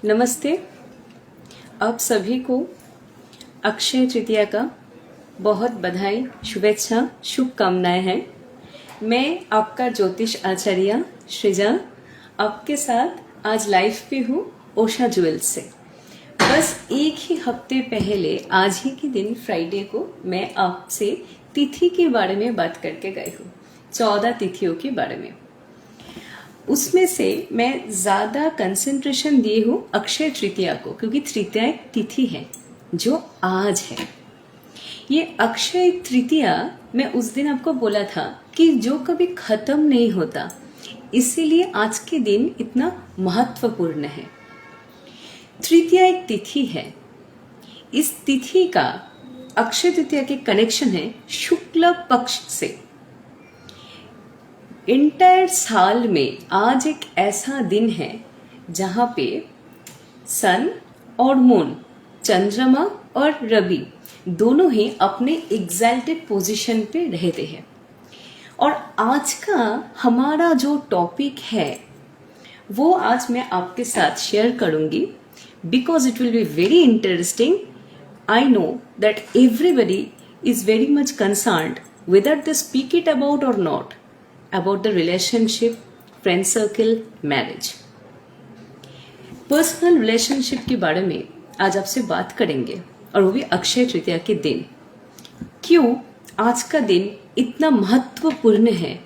नमस्ते। आप सभी को अक्षय तृतीया का बहुत बधाई, शुभेच्छा, शुभकामनाएं हैं। मैं आपका ज्योतिष आचार्य श्रीजा आपके साथ आज लाइव पे हूँ ओशा ज्वेल्स से। बस एक ही हफ्ते पहले आज ही के दिन फ्राइडे को मैं आपसे तिथि के बारे में बात करके गई हूँ, 14 तिथियों के बारे में। उसमें से मैं ज़्यादा कंसंट्रेशन दिए हूँ अक्षय तृतीया को, क्योंकि तृतीया एक तिथि है जो आज है। ये अक्षय तृतीया मैं उस दिन आपको बोला था कि जो कभी खत्म नहीं होता, इसीलिए आज के दिन इतना महत्वपूर्ण है। तृतीया एक तिथि है। इस तिथि का अक्षय तृतीया के कनेक्शन है शुक्ल पक्ष से। इंटायर साल में आज एक ऐसा दिन है जहाँ पे सन और मून, चंद्रमा और रवि दोनों ही अपने एग्जैल्टेड पोजीशन पे रहते हैं। और आज का हमारा जो टॉपिक है वो आज मैं आपके साथ शेयर करूंगी, because it will be very interesting. I know that everybody is very much concerned whether they speak it about or not, about the relationship, friend circle, marriage. Personal relationship के बारे में आज आपसे बात करेंगे, और वो भी अक्षय तृतीया के दिन। क्यों आज का दिन इतना महत्वपूर्ण है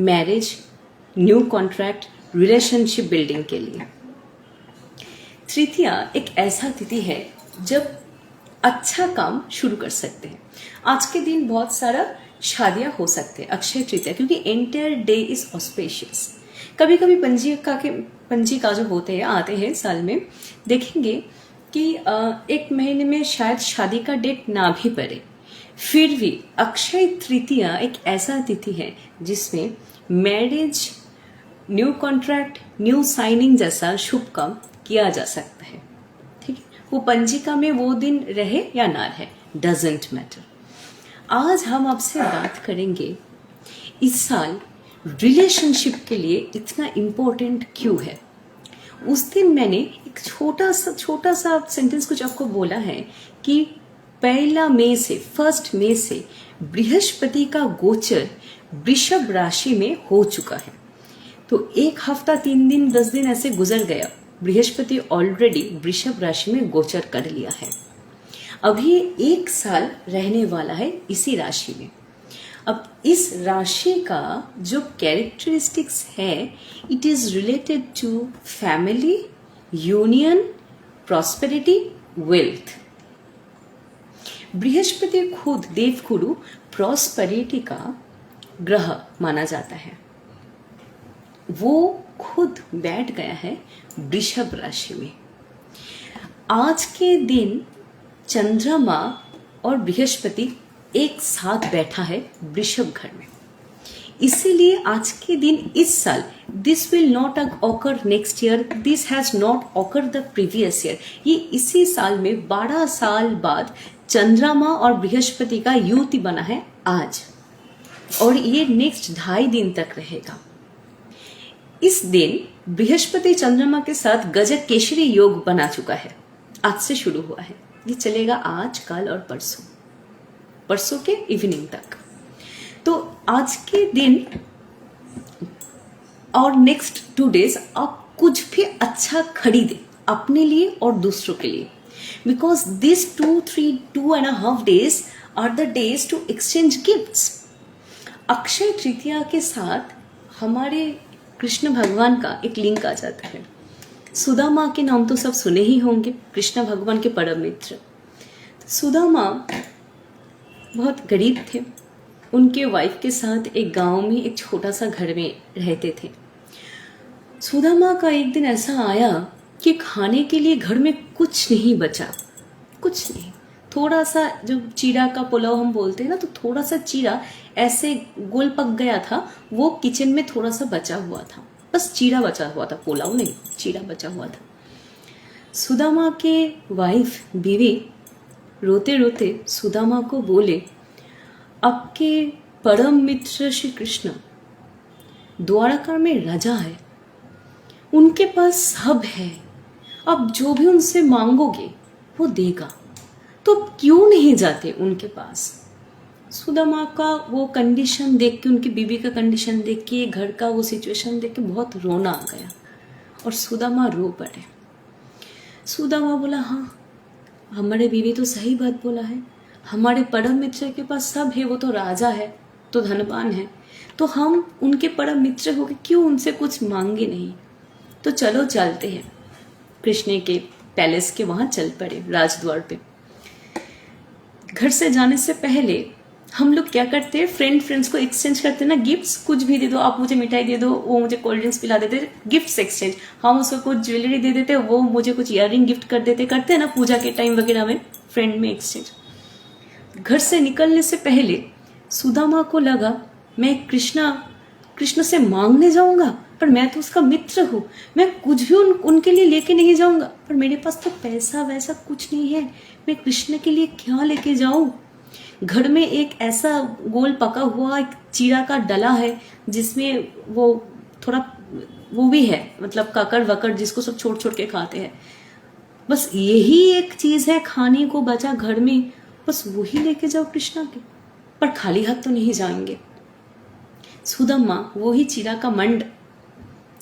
marriage, new contract, relationship building के लिए। तृतीया एक ऐसा तिथि है जब अच्छा काम शुरू कर सकते हैं। आज के दिन बहुत सारा शादियां हो सकते हैं अक्षय तृतीया, क्योंकि एंटायर डे इज ऑस्पेशियस। कभी कभी पंजिका जो होते हैं आते हैं साल में, देखेंगे कि एक महीने में शायद शादी का डेट ना भी पड़े, फिर भी अक्षय तृतीया एक ऐसा तिथि है जिसमें marriage, new contract, new signing जैसा शुभ काम किया जा सकता है। ठीक है, वो पंजिका में वो दिन रहे या ना रहे, डजेंट मैटर। आज हम आपसे बात करेंगे इस साल रिलेशनशिप के लिए इतना इम्पोर्टेंट क्यों है। उस दिन मैंने एक छोटा सा सेंटेंस कुछ आपको बोला है कि 1 मई से बृहस्पति का गोचर वृषभ राशि में हो चुका है। तो एक हफ्ता, 3 दिन, 10 दिन ऐसे गुजर गया। बृहस्पति ऑलरेडी वृषभ राशि में गोचर कर लिया है। अभी 1 साल रहने वाला है इसी राशि में। अब इस राशि का जो कैरेक्टरिस्टिक्स है, it is related to family, union, prosperity, wealth. Brihaspati खुद देवगुरु प्रॉस्पेरिटी का ग्रह माना जाता है। वो खुद बैठ गया है वृषभ राशि में। आज के दिन चंद्रमा और बृहस्पति एक साथ बैठा है वृषभ घर में। इसीलिए आज के दिन, इस साल, this will not occur next year, this has not occur the previous year. ये इसी साल में 12 साल बाद चंद्रमा और बृहस्पति का युति बना है आज, और ये नेक्स्ट 2.5 दिन तक रहेगा। इस दिन बृहस्पति चंद्रमा के साथ गजक केशरी योग बना चुका है, आज से शुरू हुआ है। ये चलेगा आज, कल और परसों के इवनिंग तक। तो आज के दिन और नेक्स्ट 2 डेज आप कुछ भी अच्छा खरीदें अपने लिए और दूसरों के लिए, because this 2.5 days are the days to exchange gifts. Akshaya Tritiya के साथ हमारे कृष्ण भगवान का एक लिंक आ जाता है। सुदामा के नाम तो सब सुने ही होंगे, कृष्ण भगवान के परम मित्र। सुदामा बहुत गरीब थे। उनके वाइफ के साथ एक गांव में एक छोटा सा घर में रहते थे। सुदामा का एक दिन ऐसा आया कि खाने के लिए घर में कुछ नहीं बचा, कुछ नहीं। थोड़ा सा जो चीरा का पुलाव हम बोलते हैं ना, तो थोड़ा सा चीरा ऐसे गोल पक गया था, वो किचन में थोड़ा सा बचा हुआ था। बस चीरा बचा हुआ था, पुलाव नहीं, चीरा बचा हुआ था। सुदामा के वाइफ, बीवी, रोते रोते सुदामा को बोले, आपके परम मित्र श्री कृष्ण द्वारका में राजा है, उनके पास सब है, अब जो भी उनसे मांगोगे वो देगा, तो क्यों नहीं जाते उनके पास। सुदामा का वो कंडीशन देख के, उनकी बीवी का कंडीशन देख के, घर का वो सिचुएशन देख के बहुत रोना आ गया और सुदामा रो पड़े। सुदामा बोला, हाँ हमारे बीवी तो सही बात बोला है, हमारे परम मित्र के पास सब है, वो तो राजा है, तो धनवान है, तो हम उनके परम मित्र होके क्यों उनसे कुछ मांगे नहीं। तो चलो चलते हैं। कृष्ण के पैलेस के वहां चल पड़े, राजद्वार पे। घर से जाने से पहले हम लोग क्या करते हैं, फ्रेंड्स को एक्सचेंज करते हैं ना, गिफ्ट्स। कुछ भी दे दो, आप मुझे मिठाई दे दो, वो मुझे कोल्ड ड्रिंक्स पिला देते, गिफ्ट्स एक्सचेंज। हम उसको कुछ ज्वेलरी दे देते, वो मुझे कुछ इयररिंग गिफ्ट कर देते, करते हैं ना पूजा के टाइम वगैरह में, फ्रेंड में एक्सचेंज। घर से निकलने से पहले सुदामा को लगा मैं कृष्ण से मांगने जाऊंगा, पर मैं तो उसका मित्र हूँ, मैं कुछ भी उनके लिए लेके नहीं जाऊंगा, पर मेरे पास तो पैसा वैसा कुछ नहीं है, मैं कृष्ण के लिए क्या लेके जाऊं। घर में एक ऐसा गोल पका हुआ एक चीरा का डला है जिसमें वो थोड़ा वो भी है, मतलब काकर वकर जिसको सब छोड़ छोड़ के खाते हैं, बस यही एक चीज है खाने को बचा घर में, बस वही लेके जाओ कृष्णा के, पर खाली हाथ तो नहीं जाएंगे। सुदामा वही चीरा का मंड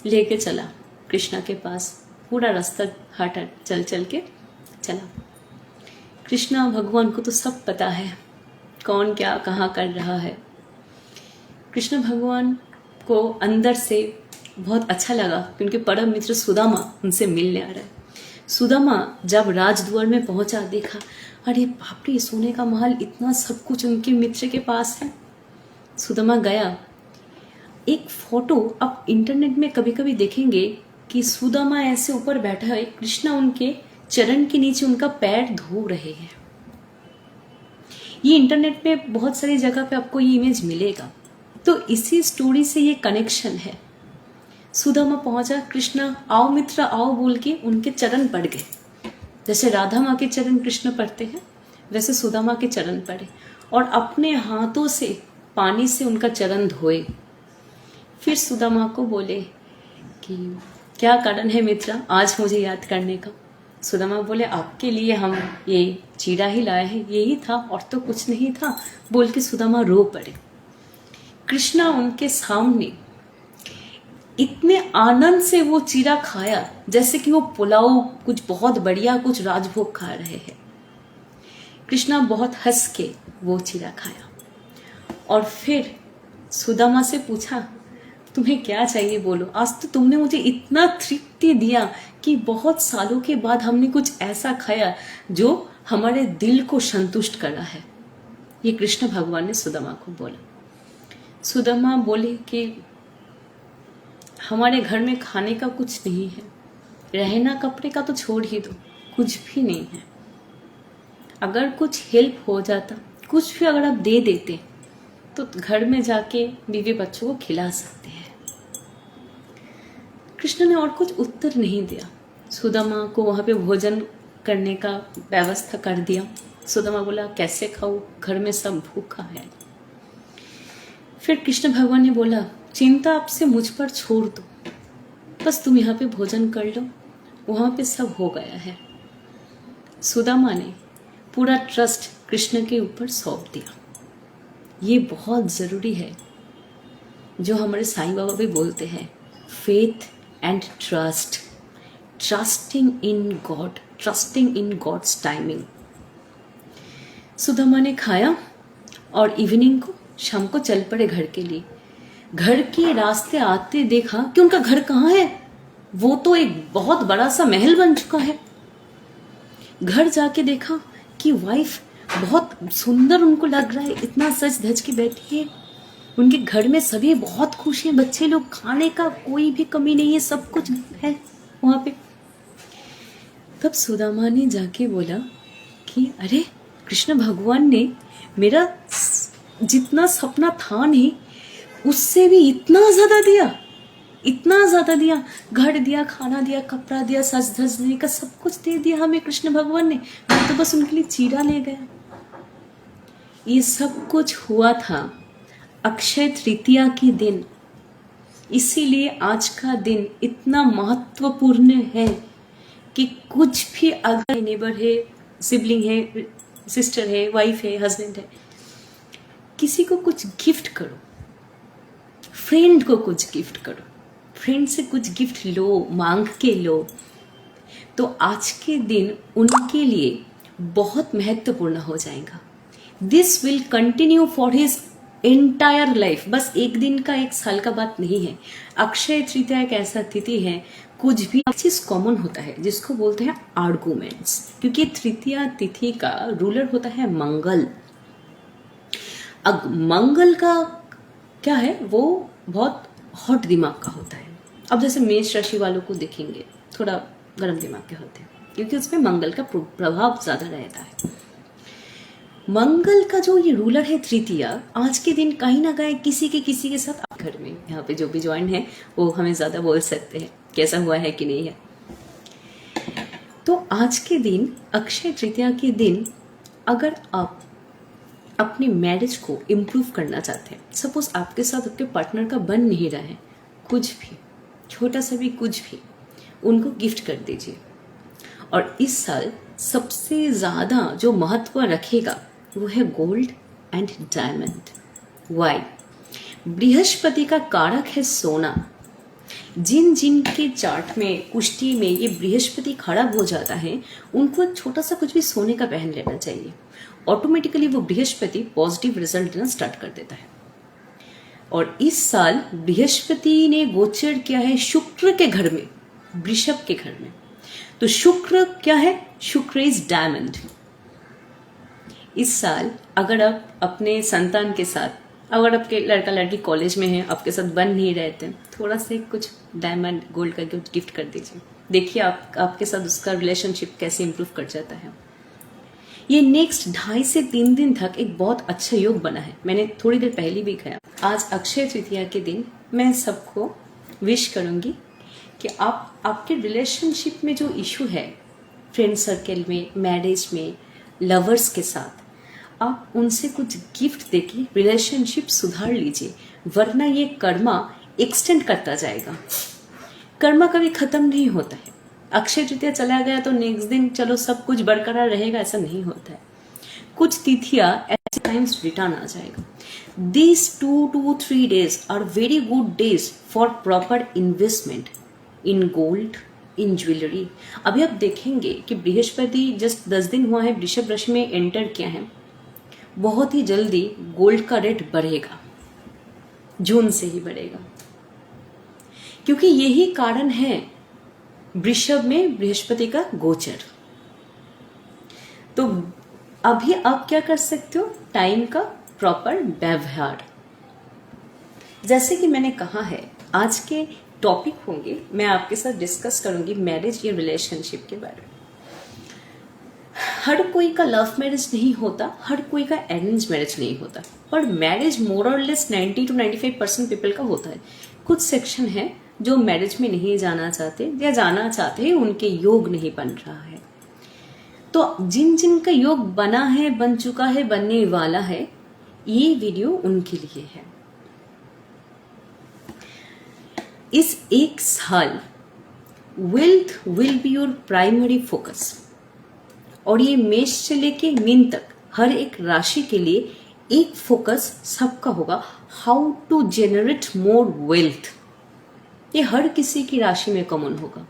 लेके चला कृष्णा के पास, पूरा रास्ता हट चल चल के चला। कृष्णा भगवान को तो सब पता है कौन क्या कहाँ कर रहा है। कृष्ण भगवान को अंदर से बहुत अच्छा लगा कि उनके परम मित्र सुदामा उनसे मिलने आ रहा है। सुदामा जब राजद्वार में पहुंचा, देखा अरे बाप रे, सोने का महल, इतना सब कुछ उनके मित्र के पास है। सुदामा गया, एक फोटो आप इंटरनेट में कभी कभी देखेंगे कि सुदामा ऐसे ऊपर बैठा है, कृष्णा उनके चरण के नीचे उनका पैर धो रहे हैं। ये इंटरनेट पे बहुत सारी जगह पे आपको ये इमेज मिलेगा, तो इसी स्टोरी से ये कनेक्शन है। सुदामा पहुंचा, कृष्णा आओ मित्र आओ बोल के उनके चरण पड़ गए। जैसे राधा माँ के चरण कृष्ण पड़ते हैं, वैसे सुदामा के चरण पड़े और अपने हाथों से पानी से उनका चरण धोए। फिर सुदामा को बोले कि क्या कारण है मित्र आज मुझे याद करने का। सुदामा बोले आपके लिए हम ये चीरा ही लाए हैं, यही था और तो कुछ नहीं था, बोल के सुदामा रो पड़े। कृष्णा उनके सामने इतने आनंद से वो चीरा खाया जैसे कि वो पुलाव कुछ बहुत बढ़िया कुछ राजभोग खा रहे हैं। कृष्णा बहुत हंस के वो चीरा खाया और फिर सुदामा से पूछा तुम्हें क्या चाहिए बोलो, आज तो तुमने मुझे इतना तृप्ति दिया कि बहुत सालों के बाद हमने कुछ ऐसा खाया जो हमारे दिल को संतुष्ट करा है। ये कृष्ण भगवान ने सुदामा को बोला। सुदामा बोले कि हमारे घर में खाने का कुछ नहीं है, रहना कपड़े का तो छोड़ ही दो, कुछ भी नहीं है। अगर कुछ हेल्प हो जाता, कुछ भी अगर आप दे देते तो घर में जाके बीवी बच्चों को खिला सकते हैं। कृष्ण ने और कुछ उत्तर नहीं दिया। सुदामा को वहां पे भोजन करने का व्यवस्था कर दिया। सुदामा बोला कैसे खाऊं, घर में सब भूखा है। फिर कृष्ण भगवान ने बोला चिंता आपसे मुझ पर छोड़ दो, बस तुम यहाँ पे भोजन कर लो, वहां पे सब हो गया है। सुदामा ने पूरा ट्रस्ट कृष्ण के ऊपर सौंप दिया। ये बहुत जरूरी है जो हमारे साईं बाबा भी बोलते हैं, faith and trust, trusting in God, trusting in God's timing. Sudama ने खाया और इवनिंग को शाम को चल पड़े घर के लिए। घर के रास्ते आते देखा कि उनका घर कहाँ है, वो तो एक बहुत बड़ा सा महल बन चुका है। घर जाके देखा कि वाइफ बहुत सुंदर उनको लग रहा है, इतना सज धज के बैठी है। उनके घर में सभी बहुत खुश हैं, बच्चे लोग, खाने का कोई भी कमी नहीं है, सब कुछ है वहां पे। तब सुदामा ने जाके बोला कि अरे कृष्ण भगवान ने मेरा जितना सपना था नहीं उससे भी इतना ज्यादा दिया, इतना ज्यादा दिया। घर दिया, खाना दिया, कपड़ा दिया, सज धज देने का सब कुछ दे दिया हमें कृष्ण भगवान ने। मैं तो बस उनके लिए चीरा ले गया। ये सब कुछ हुआ था अक्षय तृतीया के दिन, इसीलिए आज का दिन इतना महत्वपूर्ण है कि कुछ भी अगर नेबर है, सिबलिंग है, सिस्टर है, वाइफ है, हस्बैंड है, किसी को कुछ गिफ्ट करो, फ्रेंड को कुछ गिफ्ट करो, फ्रेंड से कुछ गिफ्ट लो, मांग के लो, तो आज के दिन उनके लिए बहुत महत्वपूर्ण हो जाएगा। This will continue for his entire life. बस एक दिन का, एक साल का बात नहीं है। अक्षय तृतीया एक ऐसा तिथि है, कुछ भी चीज कॉमन होता है जिसको बोलते हैं आर्गुमेंट्स, क्योंकि तृतीया तिथि का रूलर होता है मंगल। अब मंगल का क्या है, वो बहुत हॉट दिमाग का होता है। अब जैसे मेष राशि वालों को देखेंगे, थोड़ा गर्म दिमाग के होते हैं, क्योंकि उसमें मंगल का प्रभाव ज्यादा रहता है। मंगल का जो ये रूलर है तृतीया, आज के दिन कहीं ना कहीं किसी के साथ घर में, यहाँ पे जो भी ज्वाइन है वो हमें ज्यादा बोल सकते हैं कैसा हुआ है कि नहीं है। तो आज के दिन, अक्षय तृतीया के दिन, अगर आप अपनी मैरिज को इम्प्रूव करना चाहते हैं, सपोज आपके साथ आपके पार्टनर का बन नहीं रहा है, कुछ भी छोटा सा भी कुछ भी उनको गिफ्ट कर दीजिए। और इस साल सबसे ज्यादा जो महत्व रखेगा वो है gold and diamond. Why? Brihaspati का कारक है सोना। जिन जिन के चार्ट में, कुष्ठी में ये बृहस्पति खराब हो जाता है, उनको एक छोटा सा कुछ भी सोने का पहन लेना चाहिए। ऑटोमेटिकली वो बृहस्पति पॉजिटिव रिजल्ट देना स्टार्ट कर देता है। और इस साल बृहस्पति ने गोचर किया है शुक्र के घर में, वृषभ के घर में। तो शुक्र क्या है? शुक्र इज डायमंड। इस साल अगर आप अपने संतान के साथ, अगर आपके लड़का लड़की कॉलेज में है, आपके साथ बन नहीं रहते, थोड़ा से कुछ डायमंड गोल्ड का गिफ्ट कर दीजिए। देखिए आपके साथ उसका रिलेशनशिप कैसे इंप्रूव कर जाता है। ये नेक्स्ट 2.5 से 3 दिन तक एक बहुत अच्छा योग बना है। मैंने थोड़ी देर पहले भी कहा। आज अक्षय तृतीया के दिन मैं सबको विश करूंगी कि आप आपके रिलेशनशिप में जो इशू है, फ्रेंड सर्कल में, मैरिज में, लवर्स के साथ, आप उनसे कुछ गिफ्ट देके रिलेशनशिप सुधार लीजिए, वरना ये कर्मा एक्सटेंड करता जाएगा। कर्मा कभी खत्म नहीं होता है। अक्षय तृतीया चला गया तो नेक्स्ट दिन चलो सब कुछ बरकरार रहेगा, ऐसा नहीं होता है। कुछ तिथियां ऐसे टाइम्स रिटर्न आ जाएगा। These 2 to 3 days are very good days for proper investment in gold, in jewelry। अभी आप देखेंगे कि बृहस्पति जस्ट 10 दिन हुआ है वृषभ राशि में एंटर किया है, बहुत ही जल्दी गोल्ड का रेट बढ़ेगा, जून से ही बढ़ेगा, क्योंकि यही कारण है वृषभ में बृहस्पति का गोचर। तो अभी आप क्या कर सकते हो? टाइम का प्रॉपर व्यवहार। जैसे कि मैंने कहा है, आज के टॉपिक होंगे, मैं आपके साथ डिस्कस करूंगी मैरिज या रिलेशनशिप के बारे में। हर कोई का लव मैरिज नहीं होता, हर कोई का अरेंज मैरिज नहीं होता, पर मैरिज मोर और लेस 90 to 95% पीपल का होता है। कुछ सेक्शन है जो मैरिज में नहीं जाना चाहते, या जाना चाहते हैं, उनके योग नहीं बन रहा है। तो जिन जिन का योग बना है, बन चुका है, बनने वाला है, ये वीडियो उनके लिए है। इस एक साल wealth will be your primary focus, और ये मेष से लेके मीन तक हर एक राशि के लिए एक फोकस सबका होगा, how to generate more wealth. ये हर किसी की राशि में कॉमन होगा,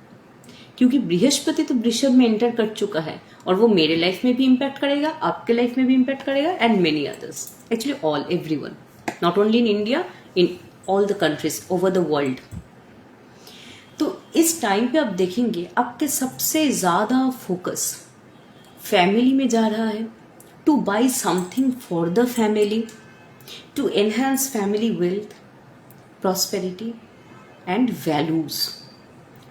क्योंकि बृहस्पति तो वृषभ में एंटर कर चुका है, और वो मेरे लाइफ में भी इंपैक्ट करेगा, आपके लाइफ में भी इंपैक्ट करेगा, and many others, actually all, everyone, not only in India, in all the countries over the world. तो इस टाइम पे आप देखेंगे आपके सबसे ज्यादा फोकस फैमिली में जा रहा है, to buy something for the family, to enhance family wealth, prosperity and values.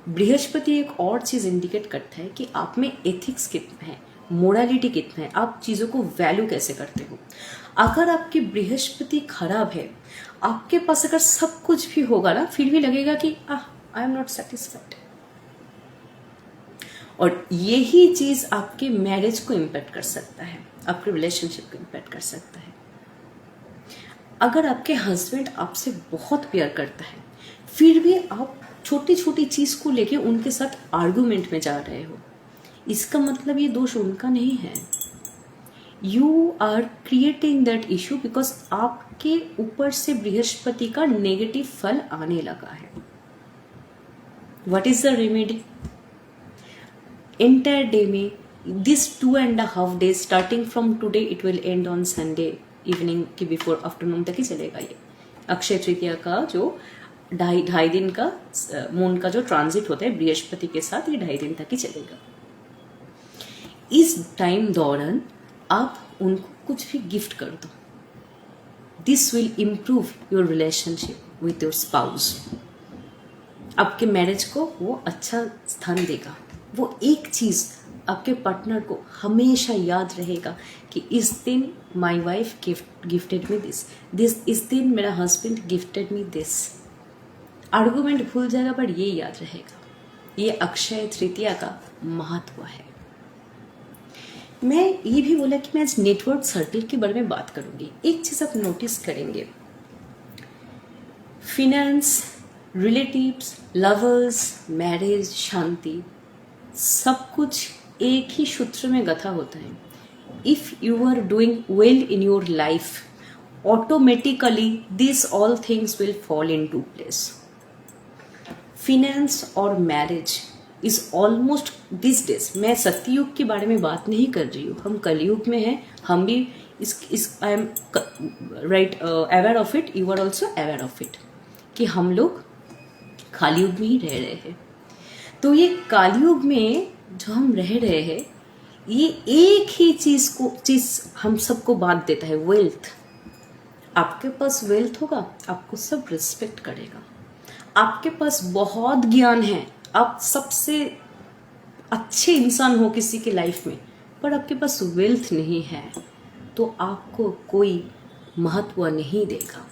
Brihaspati एक और चीज इंडिकेट करता है कि आप में एथिक्स कितना है, मोरालिटी कितना है, आप चीजों को वैल्यू कैसे करते हो। अगर आपकी बृहस्पति खराब है, आपके पास अगर सब कुछ भी होगा ना, फिर भी लगेगा कि आई एम नॉट सेटिस्फाइड। और यही चीज आपके मैरिज को इम्पैक्ट कर सकता है, आपके रिलेशनशिप को इम्पैक्ट कर सकता है। अगर आपके हस्बैंड आपसे बहुत प्यार करता है, फिर भी आप छोटी छोटी चीज को लेके उनके साथ आर्गुमेंट में जा रहे हो, इसका मतलब ये दोष उनका नहीं है। You are creating that issue because आपके ऊपर से बृहस्पति का नेगेटिव फल आने लगा है। What is the remedy? Entire day में this 2.5 days starting from today it will end on Sunday evening के बिफोर आफ्टरनून तक ही चलेगा। ये अक्षय तृतीया का जो ढाई दिन का मून का जो ट्रांजिट होता है बृहस्पति के साथ, ये 2.5 दिन तक ही चलेगा। इस टाइम दौरान आप उनको कुछ भी गिफ्ट कर दो। This will improve your relationship with your spouse. आपके मैरिज को वो अच्छा स्थान देगा। वो एक चीज आपके पार्टनर को हमेशा याद रहेगा कि इस दिन my wife gifted me this इस दिन मेरा husband gifted me this. Argument भूल जाएगा पर ये याद रहेगा। ये अक्षय तृतीया का महत्व है। मैं ये भी बोला कि मैं आज नेटवर्क सर्कल के बारे में बात करूंगी। एक चीज आप नोटिस करेंगे, फिनेंस, रिलेटिव्स, लवर्स, मैरिज, शांति, सब कुछ एक ही सूत्र में गथा होता है। If you are doing well in your life automatically this all things will fall into place. Finance और marriage is almost this days, मैं सत्ययुग के बारे में बात नहीं कर रही हूँ, हम कलयुग में हैं। हम भी इस I am right aware of it, you are also aware of it कि हम लोग कालयुग में ही रह रहे हैं। तो ये कालयुग में जो हम रह रहे हैं, ये एक ही चीज हम सबको बांट देता है, वेल्थ। आपके पास वेल्थ होगा, आपको सब रिस्पेक्ट करेगा। आपके पास बहुत ज्ञान है, आप सबसे अच्छे इंसान हो किसी की लाइफ में, पर आपके पास वेल्थ नहीं है तो आपको कोई महत्व नहीं देगा।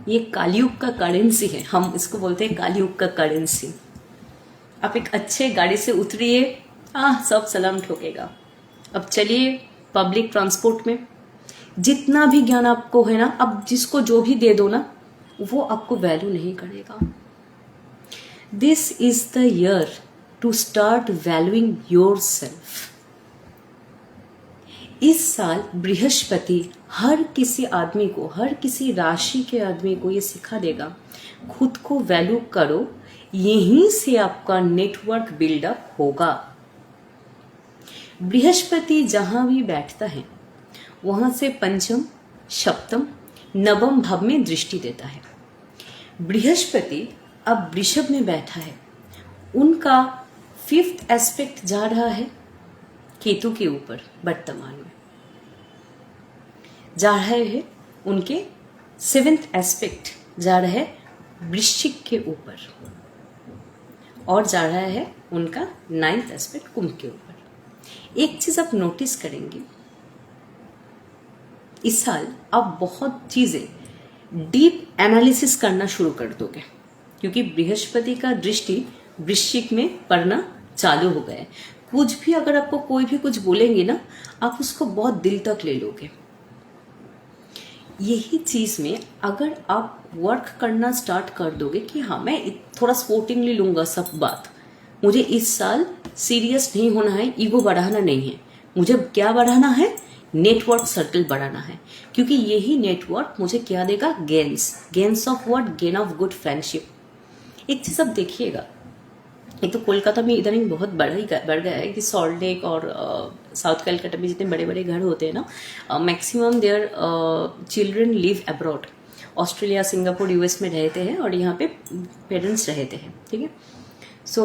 ये कालयुग का करेंसी है, हम इसको बोलते हैं कालयुग का करेंसी। आप एक अच्छे गाड़ी से उतरिए, सब सलाम ठोकेगा। अब चलिए पब्लिक ट्रांसपोर्ट में, जितना भी ज्ञान आपको है ना, अब जिसको जो भी दे दो ना, वो आपको वैल्यू नहीं करेगा। This is the year to start valuing yourself. इस साल बृहस्पति हर किसी आदमी को, हर किसी राशि के आदमी को ये सिखा देगा, खुद को वैल्यू करो, यहीं से आपका नेटवर्क बिल्डअप होगा। बृहस्पति जहां भी बैठता है वहां से पंचम, सप्तम, नवम भाव में दृष्टि देता है। बृहस्पति अब वृषभ में बैठा है, उनका 5th एस्पेक्ट जा रहा है केतु के ऊपर, वर्तमान में जा रहे हैं उनके 7th एस्पेक्ट जा रहा है वृश्चिक के ऊपर, और जा रहा है उनका 9th एस्पेक्ट कुंभ के ऊपर। एक चीज आप नोटिस करेंगे, इस साल आप बहुत चीजें डीप एनालिसिस करना शुरू कर दोगे, क्योंकि बृहस्पति का दृष्टि वृश्चिक में पड़ना चालू हो गया है। कुछ भी अगर आपको कोई भी कुछ बोलेंगे ना, आप उसको बहुत दिल तक ले लोगे। यही चीज में अगर आप वर्क करना स्टार्ट कर दोगे कि हाँ मैं थोड़ा स्पोर्टिंगली लूंगा सब बात, मुझे इस साल सीरियस नहीं होना है, ईगो बढ़ाना नहीं है, मुझे क्या बढ़ाना है, नेटवर्क सर्कल बढ़ाना है, क्योंकि यही नेटवर्क मुझे क्या देगा, gains of what, gain of good friendship. एक चीज आप देखिएगा, एक तो कोलकाता में इधर बहुत बढ़ गया है कि सॉल्ट लेक और साउथ कलकत्ता में जितने बड़े बड़े घर होते हैं ना, maximum their children live abroad, Australia, Singapore, US में रहते हैं और यहाँ पे पेरेंट्स रहते हैं, ठीक है। सो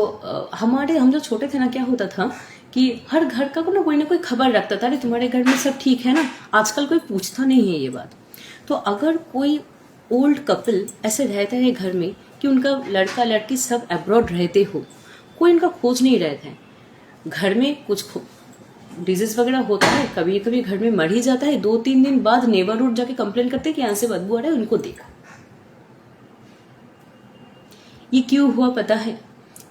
हम जो छोटे थे ना, क्या होता था कि हर घर का कोई ना कोई खबर रखता था, अरे तुम्हारे घर में सब ठीक है ना। आजकल कोई पूछता नहीं है ये बात। तो अगर कोई ओल्ड कपल ऐसे रहता है घर में कि उनका लड़का लड़की सब अब्रॉड रहते हो, कोई इनका खोज नहीं रहता है, घर में कुछ डिजीज वगैरह होता है, कभी कभी घर में मर ही जाता है, 2-3 दिन बाद नेबरहुड जाके कंप्लेन करते हैं कि यहाँ से बदबू आ रहा है, उनको देखा। ये क्यों हुआ पता है?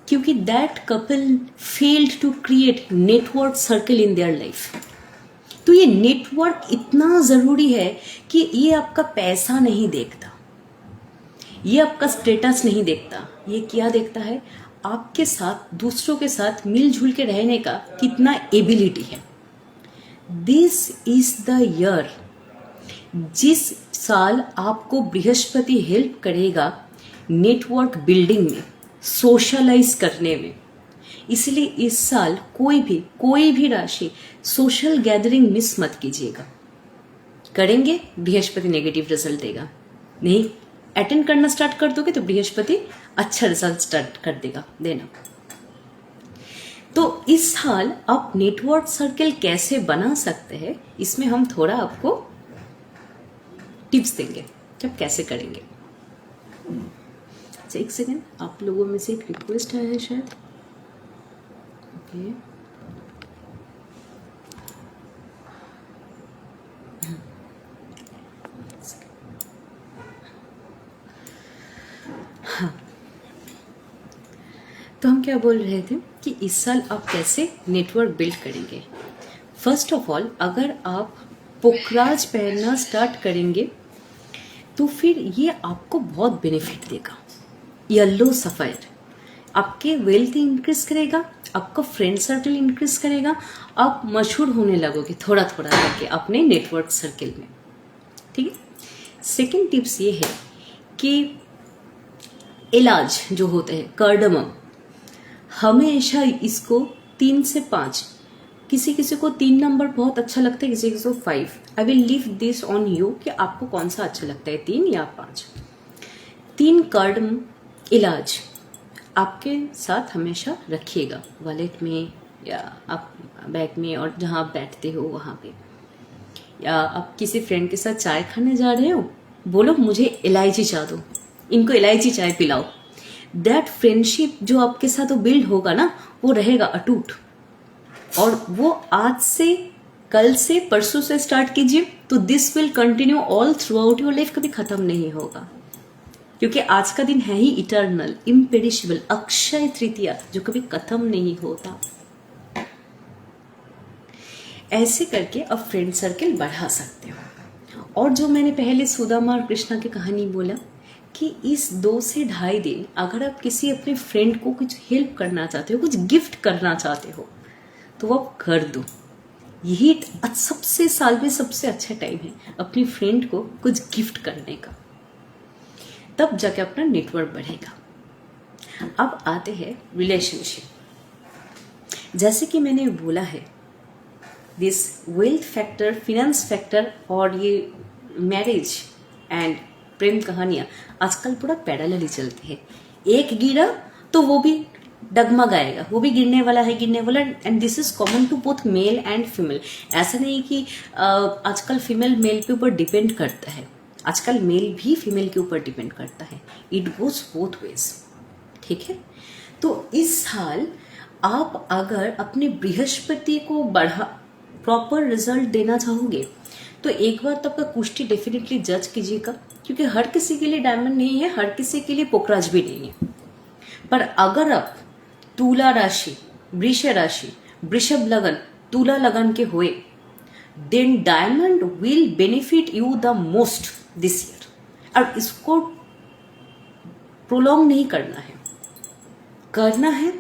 क्योंकि that couple failed to create network circle in their life. तो ये नेटवर्क इतना जरूरी है कि ये आपका पैसा नहीं देखता, ये आपका स्टेटस नहीं देखता, ये क्या देखता है, आपके साथ दूसरों के साथ मिलजुल के रहने का कितना एबिलिटी है। दिस इज द ईयर, जिस साल आपको बृहस्पति हेल्प करेगा नेटवर्क बिल्डिंग में, सोशलाइज करने में। इसलिए इस साल कोई भी राशि सोशल गैदरिंग मिस मत कीजिएगा। करेंगे बृहस्पति नेगेटिव रिजल्ट देगा, नहीं अटेंड करना स्टार्ट कर दोगे तो बृहस्पति अच्छा रिजल्ट स्टार्ट कर देगा देना। तो इस साल आप नेटवर्क सर्कल कैसे बना सकते हैं, इसमें हम थोड़ा आपको टिप्स देंगे कि आप कैसे करेंगे। अच्छा एक सेकेंड, आप लोगों में से एक रिक्वेस्ट आया है शायद। ओके हाँ, तो हम क्या बोल रहे थे कि इस साल आप कैसे नेटवर्क बिल्ड करेंगे। फर्स्ट ऑफ ऑल, अगर आप पोखराज पहनना स्टार्ट करेंगे तो फिर ये आपको बहुत बेनिफिट देगा। येलो सफायर आपके वेल्थ इंक्रीज करेगा, आपका फ्रेंड सर्कल इंक्रीज करेगा, आप मशहूर होने लगोगे थोड़ा थोड़ा करके अपने नेटवर्क सर्कल में। ठीक है। सेकंड टिप्स ये है कि इलाज जो होते हैं कार्डमम, हमेशा इसको 3 से 5, किसी को 3 नंबर बहुत अच्छा लगता है, किसी को 5। I will leave this on you कि आपको कौन सा अच्छा लगता है, 3 या 5। 3 कार्डमम इलाज आपके साथ हमेशा रखिएगा, वॉलेट में या आप बैग में, और जहाँ आप बैठते हो वहाँ पे, या आप किसी फ्रेंड के साथ चाय खाने जा रहे हो, बोलो मुझे इलायची चाय दो, इनको इलायची चाय पिलाओ। दैट फ्रेंडशिप जो आपके साथ वो बिल्ड होगा ना, वो रहेगा अटूट। और वो आज से, कल से, परसों से स्टार्ट कीजिए तो this will continue all through out your life, कभी खत्म नहीं होगा। क्योंकि आज का दिन है ही इटर्नल, इम्पेरिशेबल, अक्षय तृतीया, जो कभी खत्म नहीं होता। ऐसे करके अब फ्रेंड सर्कल बढ़ा सकते हो। और जो मैंने पहले सुदामा और कृष्णा की कहानी बोला कि इस 2 से 2.5 दिन अगर आप किसी अपने फ्रेंड को कुछ हेल्प करना चाहते हो, कुछ गिफ्ट करना चाहते हो, तो वो आप कर दो। यही सबसे साल में सबसे अच्छा टाइम है अपनी फ्रेंड को कुछ गिफ्ट करने का, तब जाके अपना नेटवर्क बढ़ेगा। अब आते हैं रिलेशनशिप। जैसे कि मैंने बोला है, this wealth factor, finance factor और ये मैरिज एंड प्रेम कहानियां आजकल पूरा पैरेलली चलती है। एक गिरा तो वो भी डगमगाएगा, वो भी गिरने वाला है, and this is common to both male and female. ऐसा नहीं कि आजकल फीमेल मेल के ऊपर डिपेंड करता है, आजकल मेल भी फीमेल के ऊपर डिपेंड करता है। It goes both ways. ठीक है। तो इस साल आप अगर अपने बृहस्पति को प्रॉपर रिजल्ट देना चाहोगे तो एक बार तो आपका कुष्ठी डेफिनेटली जज कीजिएगा, क्योंकि हर किसी के लिए डायमंड नहीं है, हर किसी के लिए पोखराज भी नहीं है। पर अगर आप तुला राशि, वृष राशि, वृषभ लगन, तुला लगन के हुए, then diamond will benefit you the most this year. और इसको प्रोलॉन्ग नहीं करना है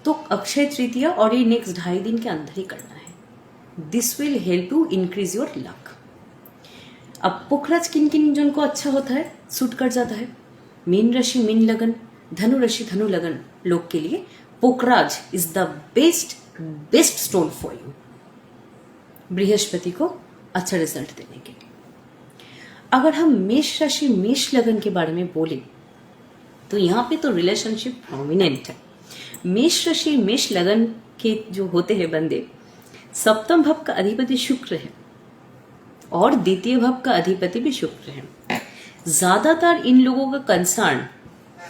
तो अक्षय तृतीया और ये नेक्स्ट 2.5 दिन के अंदर ही करना है। This will help you increase your luck. अब पोखराज किन किन जन को अच्छा होता है, सूट कर जाता है, मीन राशि, मीन लगन, धनु राशि, धनु लगन लोग के लिए pokhraj is the best stone for you, Brihaspati को अच्छा रिजल्ट देने के लिए। अगर हम मेष राशि, मेष लगन के बारे में बोले तो यहाँ पे तो रिलेशनशिप प्रोमिनेंट है। मेष राशि, मेष लगन के जो होते हैं बंदे, सप्तम भाव का अधिपति शुक्र है और द्वितीय भाव का अधिपति भी शुक्र है। ज्यादातर इन लोगों का कंसर्न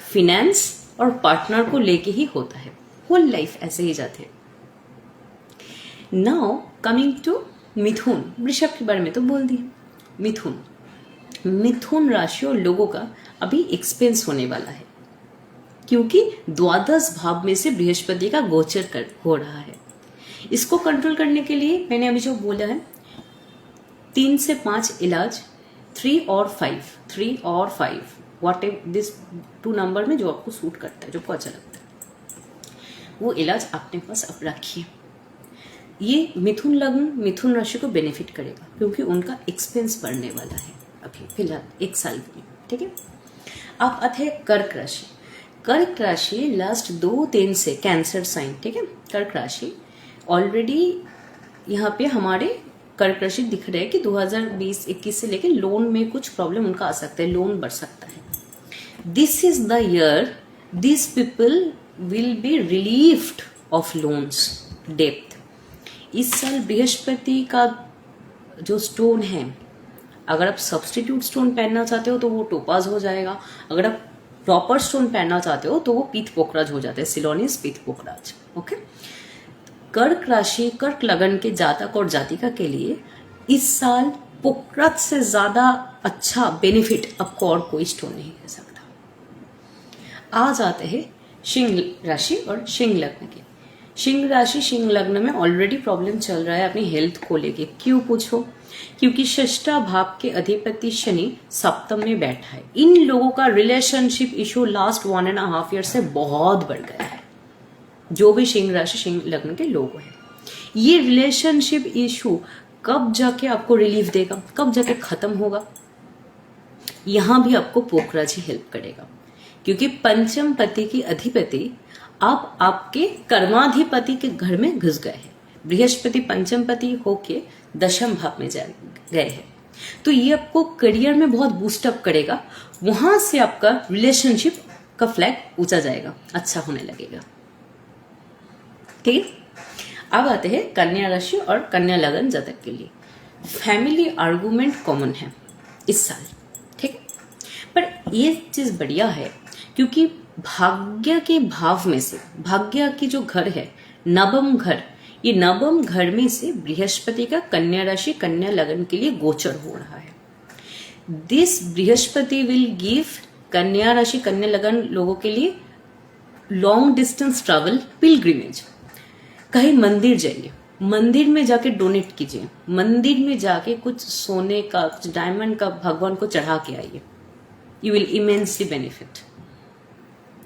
फिनेंस और पार्टनर को लेके ही होता है, होल लाइफ ऐसे ही जाते हैं। नाउ कमिंग टू मिथुन, वृषभ के बारे में तो बोल दिया। मिथुन राशि और लोगों का अभी एक्सपेंस होने वाला है, क्योंकि द्वादश भाव में से बृहस्पति का गोचर हो रहा है। इसको कंट्रोल करने के लिए मैंने अभी जो बोला है, 3 से 5 इलाज, 3 और 5, व्हाट दिस 2 नंबर में जो आपको सूट करता है, जो आपको अच्छा लगता है, वो इलाज अपने पास अब रखिए। ये मिथुन लग्न, मिथुन राशि को बेनिफिट करेगा क्योंकि उनका एक्सपेंस बढ़ने वाला है अभी फिलहाल 1 साल में, ठीक है। अब आते हैं कर्क राशि। कर्क राशि लास्ट 2-3 से कैंसर साइन, ठीक है। कर्क राशि ऑलरेडी यहाँ पे हमारे कर्क राशि दिख रहा है कि 2020-21 से लेके लोन में कुछ प्रॉब्लम उनका आ सकता है, लोन बढ़ सकता है। This is the year this people will be relieved of loans, depth. इस साल बृहस्पति का जो स्टोन है, अगर आप सब्सटीट्यूट स्टोन पहनना चाहते हो तो वो टोपाज हो जाएगा, अगर आप प्रॉपर स्टोन पहनना चाहते हो तो वो पीत पोखराज हो जाते हैं, सिलोनियस पीत पोखराज, ओके। कर्क राशि, कर्क लगन के जातक और जातिका के लिए इस साल पोखराज से ज्यादा अच्छा बेनिफिट आपको और कोई स्टोन नहीं दे सकता। आ जाते हैं सिंह राशि और सिंह लग्न के। सिंह राशि, सिंह लग्न में ऑलरेडी प्रॉब्लम चल रहा है अपनी हेल्थ को लेके। क्यों पूछो? क्योंकि षष्ठा भाव के अधिपति शनि सप्तम में बैठा है। इन लोगों का रिलेशनशिप इशू लास्ट 1.5 ईयर से बहुत बढ़ गया है। जो भी सिंह राशि, सिंह लग्न के लोग हैं, ये रिलेशनशिप इशू कब जाके आपको रिलीफ देगा, कब जाके खत्म होगा? यहां भी आपको पोखराज ही हेल्प करेगा, क्योंकि पंचम पति की अधिपति अब आपके कर्माधिपति के घर में घुस गए हैं। बृहस्पति पंचम पति होके दशम भाव में गए हैं, तो ये आपको करियर में बहुत बूस्टअप करेगा। वहां से आपका रिलेशनशिप का फ्लैग ऊंचा जाएगा, अच्छा होने लगेगा, ठीक है। अब आते हैं कन्या राशि और कन्या लगन जातक के लिए। फैमिली आर्गुमेंट कॉमन है इस साल, ठीक है। पर ये चीज बढ़िया है क्योंकि भाग्य के भाव में से, भाग्य की जो घर है नवम घर, ये नवम घर में से बृहस्पति का कन्या राशि कन्या लगन के लिए गोचर हो रहा है। दिस बृहस्पति विल गिव कन्या राशि कन्या लगन लोगों के लिए लॉन्ग डिस्टेंस ट्रैवल, पिलग्रिमेज। कहीं मंदिर जाइए, मंदिर में जाके डोनेट कीजिए, मंदिर में जाके कुछ सोने का, कुछ डायमंड का भगवान को चढ़ा के आइए। You will immensely benefit,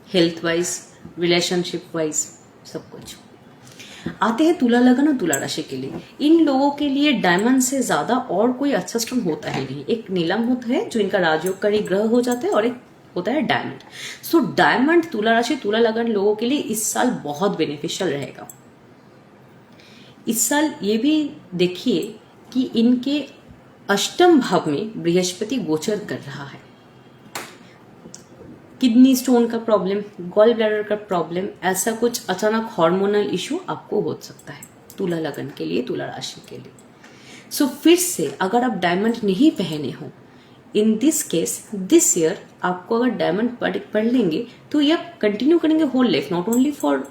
health wise, relationship wise, सब कुछ। आते हैं तुला लगन और तुला राशि के लिए। इन लोगों के लिए डायमंड से ज्यादा और कोई अच्छा स्टोन होता ही नहीं। एक नीलम होता है जो इनका राजयोगकारी ग्रह हो जाता है, और एक होता है डायमंड। सो डायमंड तुला राशि तुला लगन लोगों के लिए इस साल बहुत बेनिफिशियल रहेगा। इस साल ये भी देखिए कि इनके अष्टम भाव में बृहस्पति गोचर कर रहा है। किडनी स्टोन का प्रॉब्लम, गॉल ब्लैडर का प्रॉब्लम, ऐसा कुछ अचानक हार्मोनल इशू आपको हो सकता है तुला लगन के लिए, तुला राशि के लिए। सो फिर से अगर आप डायमंड नहीं पहने हो, in this case this year आपको अगर डायमंड पढ़ लेंगे तो ये आप कंटिन्यू करेंगे whole life, not only for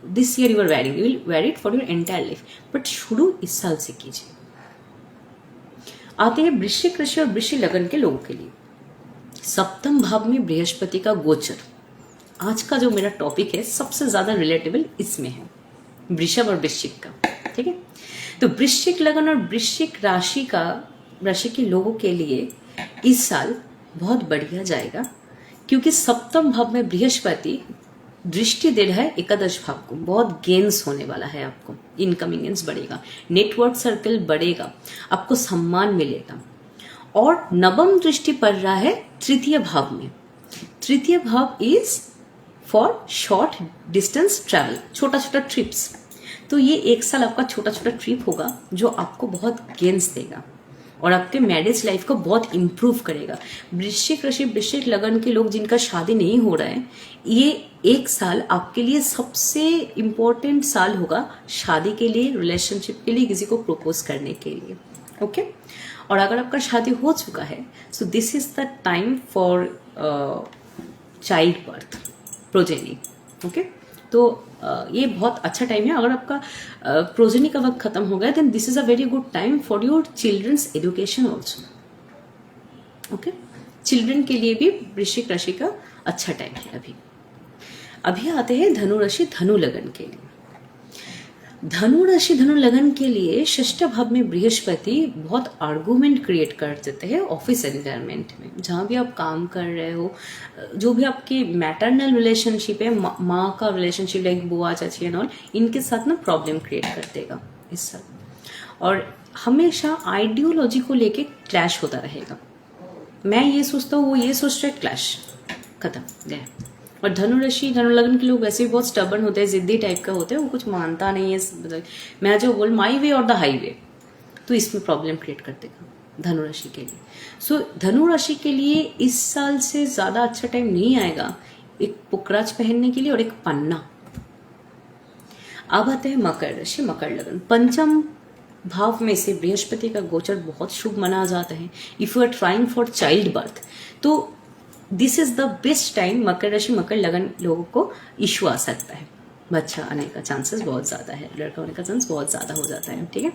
this year you are wearing, you will wear it for your entire life, but शुरू इस साल से कीजिए। आते हैं वृश्चिक राशि और वृश्चिक लगन के लोगों के लिए। सप्तम भाव में बृहस्पति का गोचर, आज का जो मेरा टॉपिक है सबसे ज्यादा रिलेटेबल इसमें है, वृषभ और वृश्चिक का, ठीक है। तो वृश्चिक लगन और वृश्चिक राशि के लोगों के लिए इस साल बहुत बढ़िया जाएगा, क्योंकि सप्तम भाव में बृहस्पति दृष्टि दे रहा है एकादश भाव को। बहुत गेन्स होने वाला है आपको, इनकमिंग गेन्स बढ़ेगा, नेटवर्क सर्कल बढ़ेगा, आपको सम्मान मिलेगा। और नवम दृष्टि पड़ रहा है तृतीय भाव में। तृतीय भाव is for short distance travel, छोटा छोटा ट्रिप्स। तो ये एक साल आपका छोटा छोटा ट्रिप होगा जो आपको बहुत गेन्स देगा और आपके मैरिज लाइफ को बहुत इंप्रूव करेगा। वृश्चिक राशि वृश्चिक लगन के लोग जिनका शादी नहीं हो रहा है, ये एक साल आपके लिए सबसे इम्पोर्टेंट साल होगा शादी के लिए, रिलेशनशिप के लिए, किसी को प्रपोज करने के लिए, ओके। और अगर आपका शादी हो चुका है, so this is the time for child birth, progeny, okay. तो ये बहुत अच्छा टाइम है। अगर आपका प्रोजेनी का वक्त खत्म हो गया, then this is a very good time for your children's education also, okay. Children के लिए भी वृश्चिक राशि का अच्छा टाइम है। अभी आते हैं धनु राशि धनु लगन के लिए। धनु राशि धनु लगन के लिए षष्ठ भाव में बृहस्पति बहुत आर्गुमेंट क्रिएट कर देते हैं ऑफिस एनवायरनमेंट में, जहां भी आप काम कर रहे हो, जो भी आपकी मैटरनल रिलेशनशिप है, माँ का रिलेशनशिप लाइक बुआ चाची एंड ऑल, इनके साथ ना प्रॉब्लम क्रिएट कर देगा इस साल। और हमेशा आइडियोलॉजी को लेके क्लैश होता रहेगा, मैं ये सोचता हूँ वो ये सोच रहा है, क्लैश खत्म गया। और धनु राशि धनु लगन के लोग वैसे भी बहुत स्टबर्न होते हैं, जिद्दी टाइप का होते हैं, वो कुछ मानता नहीं है, मैं जो बोल माई वे और द हाईवे, तो इसमें प्रॉब्लम क्रिएट कर देगा धनु राशि के लिए। सो धनु राशि के लिए इस साल से ज्यादा अच्छा टाइम नहीं आएगा एक पुखराज पहनने के लिए और एक पन्ना। अब आते हैं मकर राशि मकर लगन। पंचम भाव में से बृहस्पति का गोचर बहुत शुभ माना जाता है। If you are trying for child birth, तो this is the best time मकर राशि मकर लगन लोगों को इशू आ सकता है, बच्चा आने का चांसेस बहुत ज्यादा है, लड़का होने का चांस बहुत ज्यादा हो जाता है, ठीक है।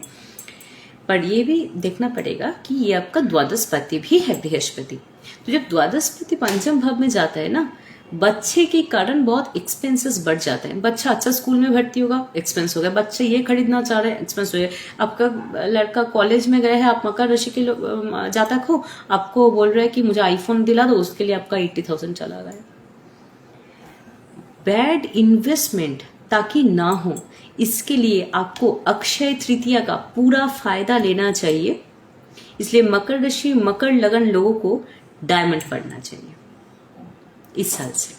पर ये भी देखना पड़ेगा कि ये आपका द्वादशपति भी है बृहस्पति, तो जब द्वादशपति पंचम भाव में जाता है ना, बच्चे के कारण बहुत एक्सपेंसेस बढ़ जाते हैं। बच्चा अच्छा स्कूल में भर्ती होगा, एक्सपेंस हो गया, बच्चे ये खरीदना चाह रहे हैं, एक्सपेंस हो गया। आपका लड़का कॉलेज में गए हैं, आप मकर राशि के जातक हो, आपको बोल रहे हैं कि मुझे आईफोन दिला दो, उसके लिए आपका 80,000 चला गया। बैड इन्वेस्टमेंट ताकि ना हो, इसके लिए आपको अक्षय तृतीया का पूरा फायदा लेना चाहिए। इसलिए मकर राशि मकर लगन लोगों को डायमंड पढ़ना चाहिए इस साल से।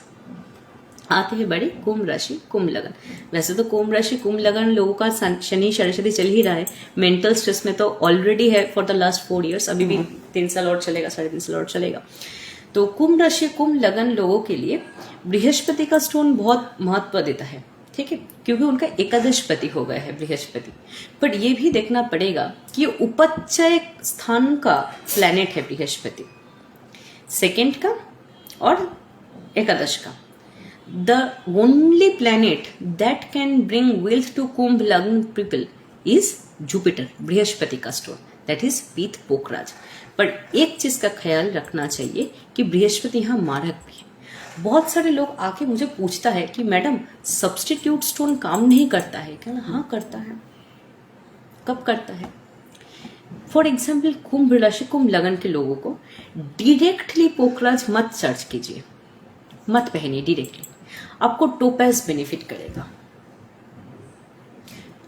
आते हैं बड़े कुंभ राशि कुंभ लगन। वैसे तो कुंभ राशि कुंभ लगन लोगों का शनि सरस्वती चल ही रहा है, मेंटल स्ट्रेस में तो ऑलरेडी है फॉर द लास्ट 4 years, अभी भी 3 साल और चलेगा, 3.5 साल और चलेगा। तो कुंभ राशि कुंभ लगन लोगों के लिए बृहस्पति का स्टोन बहुत महत्व देता है, ठीक है, क्योंकि उनका एकादशपति हो गया है बृहस्पति। पर यह भी देखना पड़ेगा कि उपचय स्थान का प्लैनेट है बृहस्पति, सेकेंड का और एकादश का। The only planet that can bring wealth to Kumbh lagan people is Jupiter, Brihaspati का stone, that is with pokhraj. पर एक चीज का ख्याल रखना चाहिए कि बृहस्पति यहाँ मारक भी है। बहुत सारे लोग आके मुझे पूछता है कि मैडम सब्सटीट्यूट स्टोन काम नहीं करता है क्या? हाँ करता है। कब करता है? फॉर एग्जाम्पल कुंभ राशि कुंभ लगन के लोगों को डायरेक्टली पोखराज मत सर्च कीजिए, मत पहनिए डायरेक्टली, आपको टोपैज बेनिफिट करेगा।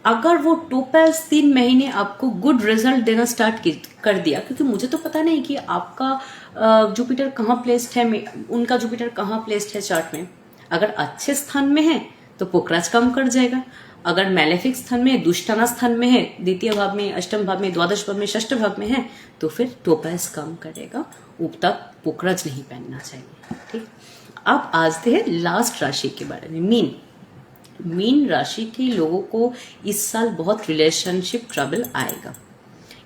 अगर वो टोपैज 3 महीने आपको गुड रिजल्ट देना स्टार्ट कर दिया, क्योंकि मुझे तो पता नहीं कि आपका जुपिटर कहाँ प्लेस्ड है, उनका जुपिटर कहाँ प्लेस्ड है चार्ट में। अगर अच्छे स्थान में है तो पोखराज कम कर जाएगा, अगर मैलेफिक स्थान में, दुष्टाना स्थान में है, द्वितीय भाव में, अष्टम भाव में, द्वादश भाव में, षष्ठ भाव में है, तो फिर टोपैज कम करेगा, तब पोखराज नहीं पहनना चाहिए, ठीक। अब आते हैं लास्ट राशि के बारे में, मीन। मीन राशि के लोगों को इस साल बहुत रिलेशनशिप ट्रबल आएगा,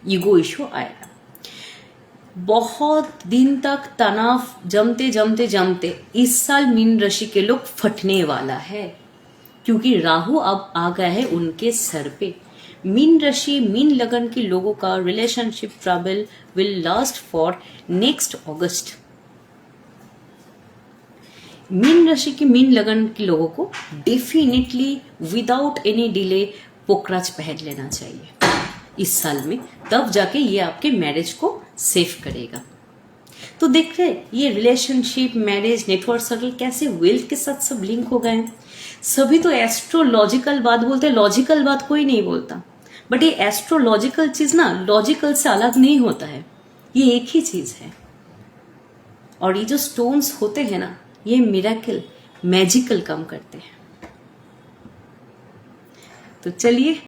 ईगो इशू आएगा, बहुत दिन तक तनाव जमते जमते जमते इस साल मीन राशि के लोग फटने वाला है, क्योंकि राहु अब आ गया है उनके सर पे। मीन राशि मीन लगन के लोगों का relationship trouble will last for next August. Mean राशि के मीन लगन के लोगों को definitely without any delay Pokhraj पहन लेना चाहिए इस साल में, तब जाके ये आपके मैरिज को सेफ करेगा। तो देख रहे ये रिलेशनशिप, मैरिज, नेटवर्क सर्कल कैसे वेल्थ के साथ सब लिंक हो गए हैं। सभी तो एस्ट्रोलॉजिकल बात बोलते हैं, लॉजिकल बात कोई नहीं बोलता, बट ये एस्ट्रोलॉजिकल चीज ना लॉजिकल से अलग नहीं होता है, ये एक ही चीज है। और ये जो स्टोन्स होते हैं ना, ये मिरेकल मैजिकल काम करते हैं। तो चलिए